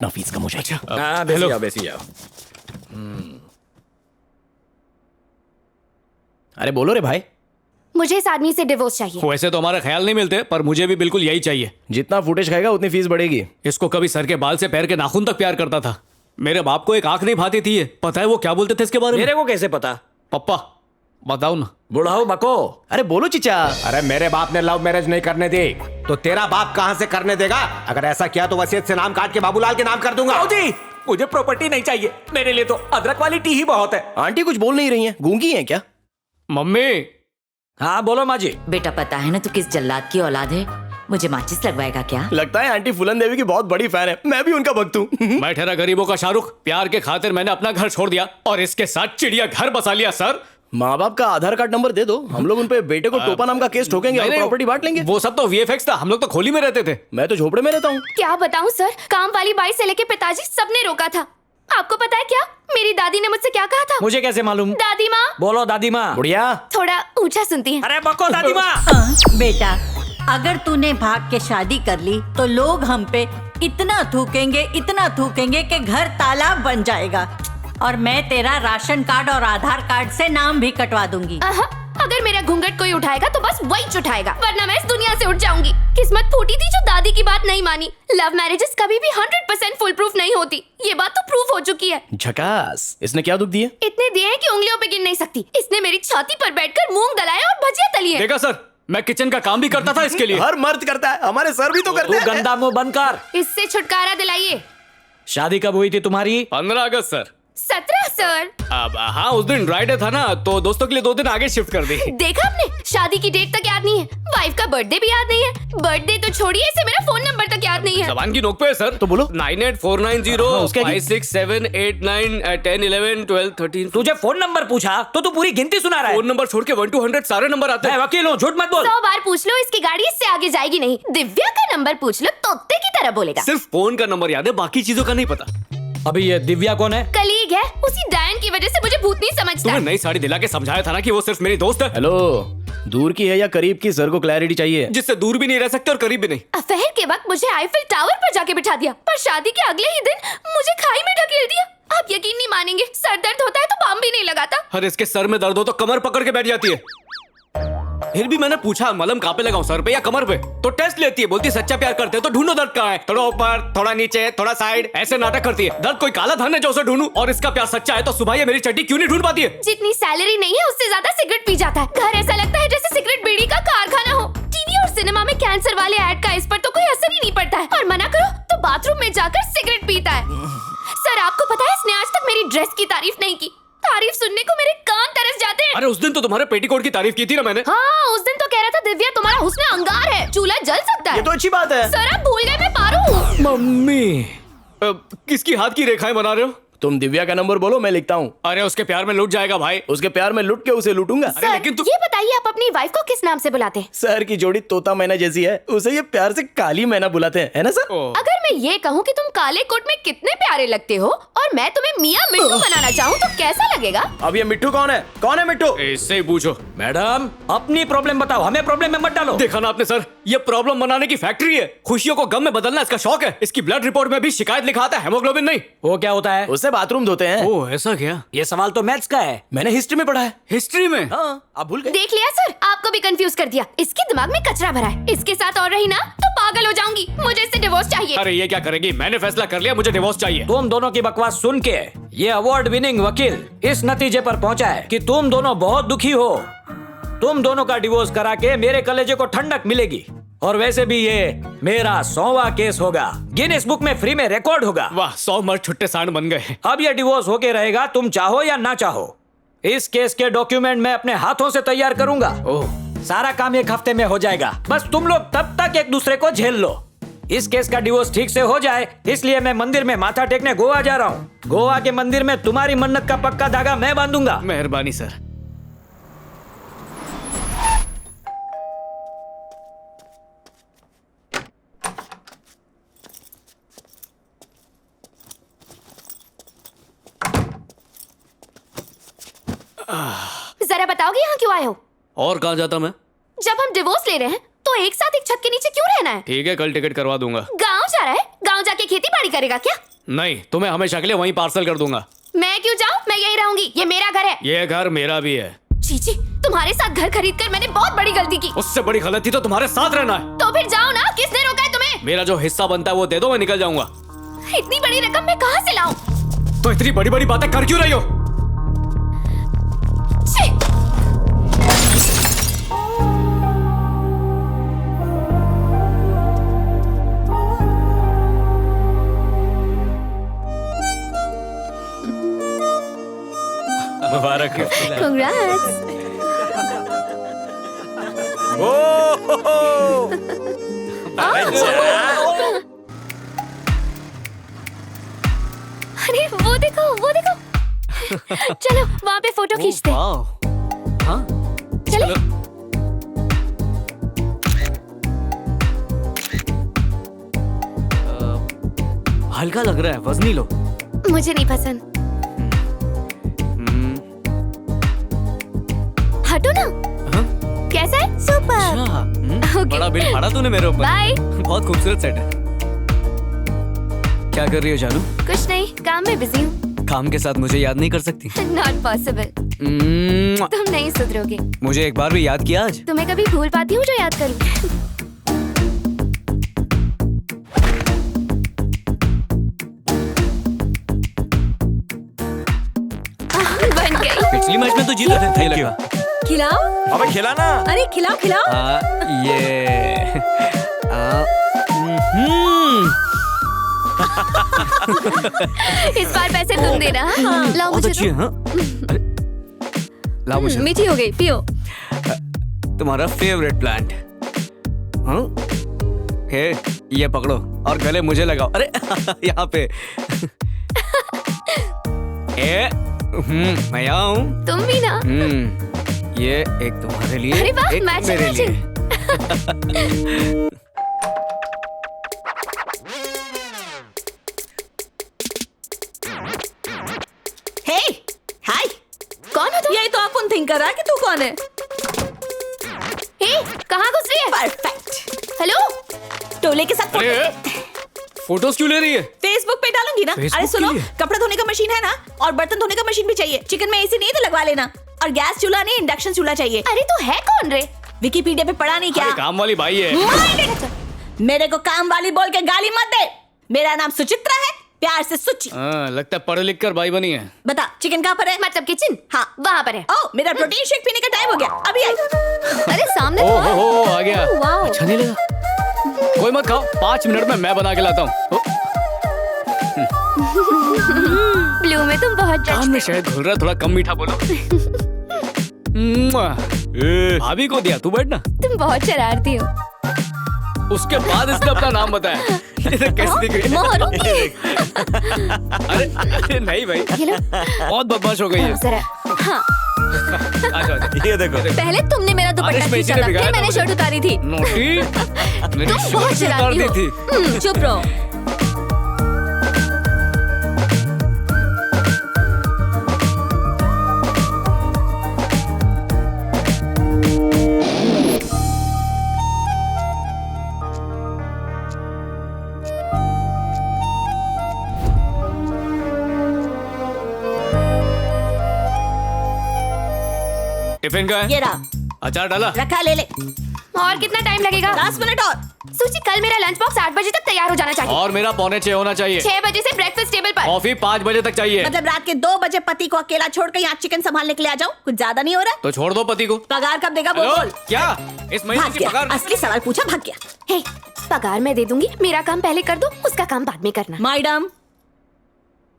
ना फीस कम हो जाएगी। हाँ, बेसी जाओ, बेसी जाओ। अरे बोलो रे भाई। मुझे इस आदमी से डिवोर्स चाहिए। वैसे तो हमारे ख्याल नहीं मिलते, पर मुझे भी बिल्कुल यही चाहिए। जितना फुटेज खाएगा उतनी फीस बढ़ेगी। इसको कभी सर के बाल से पैर के नाखून तक प्यार करता था। मेरे बाप को एक आंख नहीं भाती थी। ये पता है वो क्या बोलते थे इसके बारे में? मेरे को कैसे पता? पप्पा बताओ ना। बुढ़ाओ बको। अरे बोलो चिचा। अरे मेरे बाप ने लव मैरिज नहीं करने दी, तो तेरा बाप कहां से करने देगा? अगर ऐसा किया तो वसीयत से नाम काट के बाबूलाल के नाम कर दूंगा। जी, मुझे प्रॉपर्टी नहीं चाहिए, मेरे लिए तो अदरक वाली टी ही बहुत है। आंटी कुछ बोल नहीं रही हैं, गूंगी हैं क्या? मम्मी। हाँ बोलो माँ जी। बेटा पता है ना तू किस जल्लाद की औलाद है? मुझे माचिस लगवाएगा क्या? लगता है आंटी फूलन देवी की बहुत बड़ी फैन है। मैं भी उनका भक्त हूँ। मैं ठहरा गरीबों का शाहरुख। प्यार के खातिर मैंने अपना घर छोड़ दिया और इसके साथ चिड़िया घर बसा लिया। सर माँ बाप का आधार कार्ड नंबर दे दो, हम लोग उन पे बेटे को टोपा नाम का केस ठोकेंगे और प्रॉपर्टी बांट लेंगे। वो सब तो वीएफएक्स था, हम लोग तो खोली में रहते थे। मैं तो झोपड़े में रहता हूँ। क्या बताऊं सर, काम वाली बाई से लेके पिताजी सबने रोका था। आपको पता है क्या मेरी दादी ने मुझसे क्या कहा था? मुझे कैसे मालूम? दादी माँ। बोलो दादी माँ। बुढ़िया थोड़ा ऊंचा सुनती हैं। अरे बको दादी माँ। बेटा अगर तूने भाग के शादी कर ली तो लोग हम पे इतना थूकेंगे कि घर तालाब बन जाएगा, और मैं तेरा राशन कार्ड और आधार कार्ड से नाम भी कटवा दूंगी। अगर मेरा घूंघट कोई उठाएगा तो बस वही उठाएगा, वरना मैं इस दुनिया से उठ जाऊंगी। किस्मत फूटी थी जो दादी की बात नहीं मानी। लव मैरिजेस कभी भी 100% फुल प्रूफ नहीं होती, ये बात तो प्रूफ हो चुकी है। झकास। इसने क्या दुख दिए? इतने दिए हैं कि उंगलियों पे गिन नहीं सकती। इसने मेरी छाती पर बैठकर मूंग दलाया और भजिया तली है। देखा सर, मैं किचन का काम भी करता था इसके लिए। हर मर्द करता है, हमारे सर भी तो करते तू हैं। गंदा मुंह बंद कर। इससे छुटकारा दिलाइए। शादी कब हुई थी तुम्हारी? 15 अगस्त सर। 17 सर। अब हाँ, उस दिन ड्राई डे था ना, तो दोस्तों के लिए 2 दिन आगे शिफ्ट कर दी। देखा आपने, शादी की डेट तक याद नहीं है, वाइफ का बर्थडे भी याद नहीं है। बर्थडे तो छोड़िए, इसे मेरा फोन नंबर तक याद नहीं है। जबान की नोक पे है सर। तो बोलो। 984905678910111213। तुझे फोन नंबर पूछा तो तू पूरी गिनती सुना रहा है। फोन नंबर छोड़ के 1 to 100 सारे नंबर आते मैं हैं। वकील हूँ, झूठ मत बोल। 100 बार पूछ लो, इसकी गाड़ी इससे आगे जाएगी नहीं। दिव्या का नंबर पूछ लो, तोते की तरह बोलेगा। सिर्फ फोन का नंबर याद है, बाकी चीजों का नहीं पता। अभी ये दिव्या कौन है? कलीग है, उसी डायन की वजह से मुझे भूत नहीं समझता। तुम्हें नई साड़ी दिला के समझाया था ना कि वो सिर्फ मेरी दोस्त है। हेलो, दूर की है या करीब की? सर को क्लैरिटी चाहिए। जिससे दूर भी नहीं रह सकते और करीब भी नहीं। अफेयर के वक्त मुझे आईफिल टावर पर जाके बिठा दिया, पर शादी के अगले ही दिन मुझे खाई में ढकेल दिया। आप यकीन नहीं मानेंगे, सर दर्द होता है तो बाम भी नहीं लगाता। अरे इसके सर में दर्द हो तो कमर पकड़ के बैठ जाती है। फिर भी मैंने पूछा मलहम कहाँ पे लगाऊं, सर पे या कमर पे? तो टेस्ट लेती है, बोलती सच्चा प्यार करते हैं तो ढूंढो दर्द कहाँ है। थोड़ा ऊपर, थोड़ा नीचे, थोड़ा साइड, ऐसे नाटक करती है। दर्द कोई काला धन है जो उसे ढूंढूं? और इसका प्यार सच्चा है तो सुबह ये मेरी चड्डी क्यों नहीं ढूंढ पाती है? जितनी सैलरी नहीं है उससे ज्यादा सिगरेट पी जाता है। घर ऐसा लगता है जैसे सिगरेट बीड़ी का कारखाना हो। टीवी और सिनेमा में कैंसर वाले ऐड का इस पर तो कोई असर ही नहीं पड़ता है, और मना करो तो बाथरूम में जाकर सिगरेट पीता है। सर आपको पता है, इसने आज तक मेरी ड्रेस की तारीफ नहीं की। तारीफ सुनने को मेरे कान तरस जाते हैं। अरे उस दिन तो तुम्हारे पेटीकोट की तारीफ की थी ना मैंने। हाँ, उस दिन तो कह रहा था दिव्या तुम्हारा हुस्न अंगार है, चूल्हा जल सकता है। ये तो अच्छी बात है। सर आप भूल गए मैं पारू हूँ। मम्मी किसकी हाथ की रेखाएं बना रहे हो? तुम दिव्या का नंबर बोलो, मैं लिखता हूँ। अरे उसके प्यार में लुट जाएगा भाई। उसके प्यार में लुट के उसे लूटूंगा। सर लेकिन ये बताइए आप अपनी वाइफ को किस नाम से बुलाते हैं? सर की जोड़ी तोता मैना जैसी है, उसे ये प्यार से काली मैना बुलाते हैं, है ना सर? अगर मैं ये कहूँ कि तुम काले कोट में कितने प्यारे लगते हो और मैं तुम्हें मियाँ मिट्टू बनाना चाहूँ तो कैसा लगेगा? अब ये मिट्टू कौन है? कौन है मिट्टू? इससे ही पूछो। मैडम अपनी प्रॉब्लम बताओ, हमें प्रॉब्लम में मत डालो। देखा ना आपने सर, ये प्रॉब्लम बनाने की फैक्ट्री है। खुशियों को गम में बदलना इसका शौक है। इसकी ब्लड रिपोर्ट में भी शिकायत लिखा आता है, हेमोग्लोबिन नहीं। वो क्या होता है? उससे बाथरूम धोते हैं। ओह ऐसा क्या? ये सवाल तो मैथ्स का है। मैंने हिस्ट्री में पढ़ा है। हिस्ट्री में? हाँ, आप भूल गए। देख लिया सर, आपको भी कंफ्यूज कर दिया। इसके दिमाग में कचरा भरा है। इसके साथ और रही ना तो पागल हो जाऊंगी। मुझे इससे डिवोर्स चाहिए। अरे ये क्या करेगी? मैंने फैसला कर लिया, मुझे डिवोर्स चाहिए। तुम दोनों की बकवास सुन के ये अवार्ड विनिंग वकील इस नतीजे पर पहुंचा है कि तुम दोनों बहुत दुखी हो। तुम दोनों का डिवोर्स करा के मेरे कलेजे को ठंडक मिलेगी, और वैसे भी ये मेरा 100वां केस होगा। गिनीज बुक में फ्री में रिकॉर्ड होगा। वाह, 100 मर्द छुट्टे सांड बन गए। अब ये डिवोर्स होके रहेगा, तुम चाहो या ना चाहो। इस केस के डॉक्यूमेंट मैं अपने हाथों से तैयार करूंगा। सारा काम 1 हफ्ते में हो जाएगा। बस तुम लोग तब तक एक दूसरे को झेल लो। इस केस का डिवोर्स ठीक से हो जाए, इसलिए मैं मंदिर में माथा टेकने गोवा जा रहा हूँ। गोवा के मंदिर में तुम्हारी मन्नत का पक्का धागा मैं बांधूंगा। मेहरबानी सर। जरा बताओगे यहाँ क्यों आए हो? और कहाँ जाता मैं? जब हम डिवोर्स ले रहे हैं तो एक साथ एक छत के नीचे क्यों रहना है? ठीक है, कल टिकट करवा दूंगा। गाँव जा रहा है, गाँव जाके खेती बाड़ी करेगा क्या? नहीं, तुम्हें हमेशा के लिए वहीं पार्सल कर दूंगा। मैं क्यों जाऊँ? मैं यहीं रहूंगी, ये मेरा घर है। ये घर मेरा भी है। चीची, तुम्हारे साथ घर खरीद कर मैंने बहुत बड़ी गलती की। उससे बड़ी गलती तो तुम्हारे साथ रहना है। तो फिर जाओ ना, किसने रोका है तुम्हें? मेरा जो हिस्सा बनता है वो दे दो, मैं निकल जाऊंगा। इतनी बड़ी रकम मैं कहाँ से लाऊं? तो इतनी बड़ी बड़ी बातें कर क्यों रही हो? छी! मुबारक हो। Congrats! अरे वो देखो, वो देखो। चलो वहाँ पे फोटो खींचते हैं। हाँ, चलो। हल्का लग रहा है, वजनी लो। मुझे नहीं पसंद। हटो ना। कैसा है? सुपर। अच्छा, ओके। बड़ा बिल फाड़ा तूने मेरे ऊपर। बाय। बहुत खूबसूरत सेट है। क्या कर रही हो जानू? कुछ नहीं, काम में बिजी हूँ। काम के साथ मुझे याद नहीं कर सकती? Not possible. तुम नहीं सुधरोगे। मुझे एक बार भी याद किया आज? तुम्हें कभी भूल पाती हूँ जो याद करूँ? बन गई। पिछली मैच में तो जीते थे। Thank you. खिलाओ। अबे खिलाना। अरे खिलाओ खिलाओ। ये इस बार पैसे तुम देना। हाँ? लाओ बहुत मुझे अच्छी है। दो। हाँ? अरे, लाओ मुझे। मीठी हो गई, पियो। तुम्हारा फेवरेट प्लांट। हाँ? हे, ये पकड़ो और गले मुझे लगाओ। अरे यहाँ पे। मैं यहाँ हूँ। तुम भी ना। ये एक तुम्हारे लिए, अरे वाह, एक मैचिंग मेरे लिए। हे, हाय। कौन हो तुम? यही तो अपन थिंक कर रहा है कि तू कौन है। हे, कहाँ घुस रही है? परफेक्ट। हेलो? टोले के साथ अरे, फोटोज क्यों ले रही है? फेसबुक पे डालूंगी ना। Facebook अरे सुनो, के लिए? कपड़ा धोने का मशीन है ना, और बर्तन धोने का मशीन भी चाहिए। चिकन में एसी नहीं तो लगवा लेना। और गैस चूल्हा नहीं, इंडक्शन चूल्हा चाहिए। अरे तू है कौन रे? विकिपीडिया पे पढ़ा नहीं क्या? अरे, काम वाली भाई है। मेरे को काम वाली बोल के गाली मत दे। मेरा नाम सुचित्रा है, प्यार से सुचि। हाँ, लगता है पढ़ लिख कर भाई बनी है। बता, चिकन कहाँ पर है? मतलब किचन? हाँ। वहाँ पर है। ओ, मेरा प्रोटीन शेक पीने का टाइम हो गया, अभी आई। अरे सामने ओ तो है। हो, आ गया। ओह, वाओ। अच्छा नहीं लगा? कोई मत खाओ, 5 मिनट में मैं बना के लाता हूँ। ब्लू में तुम बहुत कान में जचते शहद घुल रहा है, थोड़ा कम मीठा बोलो। भाभी को दिया, तू बैठ ना। हो। तुम बहुत शरारती हो। उसके बाद इसने अपना नाम बताया। ये देख कैसी दिख रही है। मारूंगी। अरे नहीं भाई, ये लो। बहुत बदमाश हो गई है। जरा। हाँ, आ जाओ। ये देखो। पहले तुमने मेरा दुपट्टा आदेश में इसी खींचा ने था, बिगाड़ा फिर था मैंने मुझे। शर्ट उतारी थी। नोटी, मेरी तुम शर्ट बहुत उतार शरारती दी हो। थी। चुप रहो। टिफिन का है? ये रहा, अचार डाला? रखा, ले ले। और कितना टाइम लगेगा? 10 मिनट और। सूची, कल मेरा लंच बॉक्स 8 बजे तक तैयार हो जाना चाहिए। और मेरा 6:45 होना चाहिए। 6 बजे से ब्रेकफास्ट टेबल पर। कॉफी 5 बजे तक चाहिए। मतलब रात के 2 बजे पति को अकेला छोड़ कर यहाँ चिकन संभालने के लिए आ जाऊँ? कुछ ज्यादा नहीं हो रहा? तो छोड़ दो पति को। पगार कब देगा वो हेलो, बोल। क्या इस महीने भाग की गया, पगार? असली सवाल पूछा, भाग गया। हे, पगार मैं दे दूंगी, मेरा काम पहले कर दो, उसका काम बाद में करना। मैडम,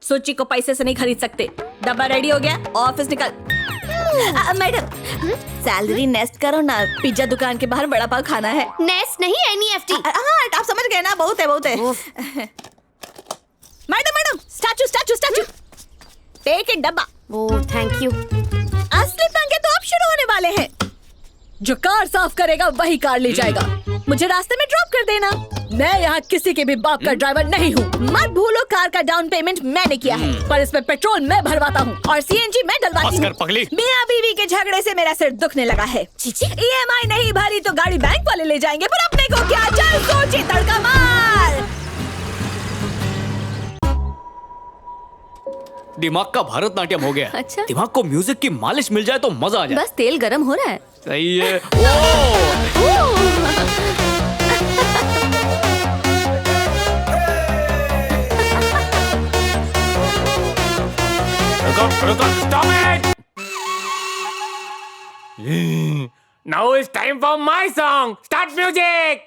सूची को पैसे से नहीं खरीद सकते। डब्बा रेडी हो गया, ऑफिस निकल। मैडम, सैलरी नेस्ट करो ना, पिज्जा दुकान के बाहर बड़ा पाव खाना है। नेस्ट नहीं, NEFT। हाँ, आप समझ गए ना, बहुत है बहुत है। Madam madam, statue statue statue, take एक डब्बा। Oh, thank you. असली पंगे तो अब शुरू होने वाले हैं। जो कार साफ करेगा वही कार ले जाएगा। मुझे रास्ते में ड्रॉप कर देना। मैं यहाँ किसी के भी बाप का ड्राइवर नहीं हूँ। मत भूलो, कार का डाउन पेमेंट मैंने किया है, पर इसमें पेट्रोल मैं भरवाता हूँ और CNG मैं डलवाती बस कर हूँ। पगली। मियाँ बीवी के झगड़े से मेरा सिर दुखने लगा है। चीची। EMI नहीं भरी तो गाड़ी बैंक वाले ले जाएंगे, पर अपने को क्या, चल सोची, तड़का मार। दिमाग का भरतनाट्यम हो गया। अच्छा। दिमाग को म्यूजिक की मालिश मिल जाए तो मजा आ जाए। बस तेल गरम हो रहा है। सही है। ओ! Stop it! Now it's time for my song. Start music.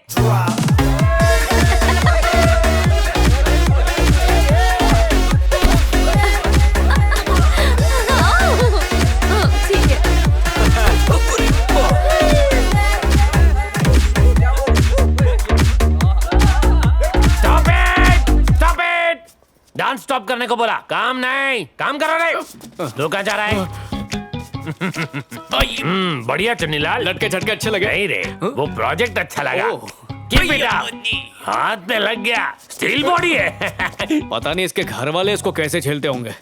ठीक है। Stop it! Stop it! Dance stop करने को बोला, काम नहीं, काम करो रे। तू कहाँ जा रहा है? बढ़िया चुन्नीलाल। लटके झटके अच्छे लगे। नहीं रे, वो प्रोजेक्ट अच्छा लगा। Keep it up. हाथ में लग गया, स्टील बॉडी है। पता नहीं इसके घर वाले इसको कैसे झेलते होंगे।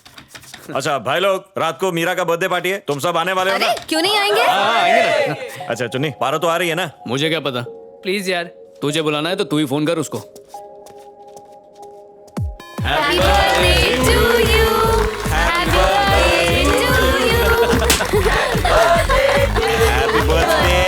अच्छा भाई लोग, रात को मीरा का बर्थडे पार्टी है, तुम सब आने वाले हो अरे ना? क्यों नहीं आएंगे? आएंगे ना। अच्छा चुन्नी, पारो तो आ रही है ना? मुझे क्या पता। प्लीज यार, तुझे बुलाना है तो तू ही फोन कर उसको। Happy birthday to you. Happy birthday to you. Happy birthday.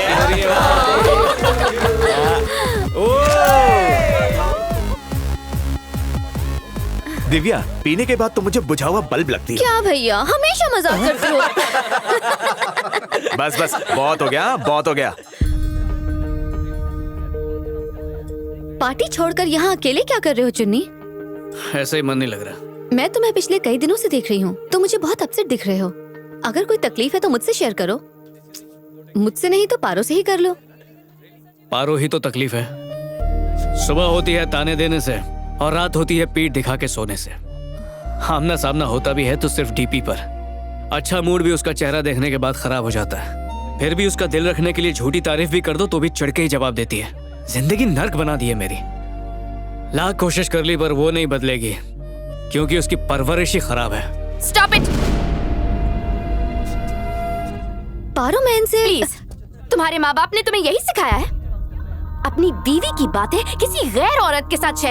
Divya, पीने के बाद तो मुझे बुझा हुआ बल्ब लगती है। क्या भैया, हमेशा मजाक करते हो। बस बस, बहुत हो गया, बहुत हो गया। पार्टी छोड़कर यहाँ अकेले क्या कर रहे हो चुन्नी? ऐसे ही मन नहीं लग रहा। मैं तुम्हें पिछले कई दिनों से देख रही हूँ, तुम मुझे बहुत अपसेट दिख रहे हो। अगर कोई तकलीफ है तो मुझसे शेयर करो। मुझसे नहीं तो पारो से ही कर लो। पारो ही तो तकलीफ है। सुबह होती है ताने देने से और रात होती है पीठ दिखा के सोने से। आमना सामना होता भी है तो सिर्फ डीपी पर। अच्छा मूड भी उसका चेहरा देखने के बाद खराब हो जाता है। फिर भी उसका दिल रखने के लिए झूठी तारीफ भी कर दो तो भी चढ़ के ही जवाब देती है। जिंदगी नर्क बना दी है मेरी। लाख कोशिश कर ली पर वो नहीं बदलेगी, क्योंकि उसकी परवरिश ही खराब है। Stop it! पारो मैं इनसे प्लीज, तुम्हारे माँ बाप ने तुम्हें यही सिखाया है? अपनी बीवी की बातें किसी गैर औरत के साथ शेयर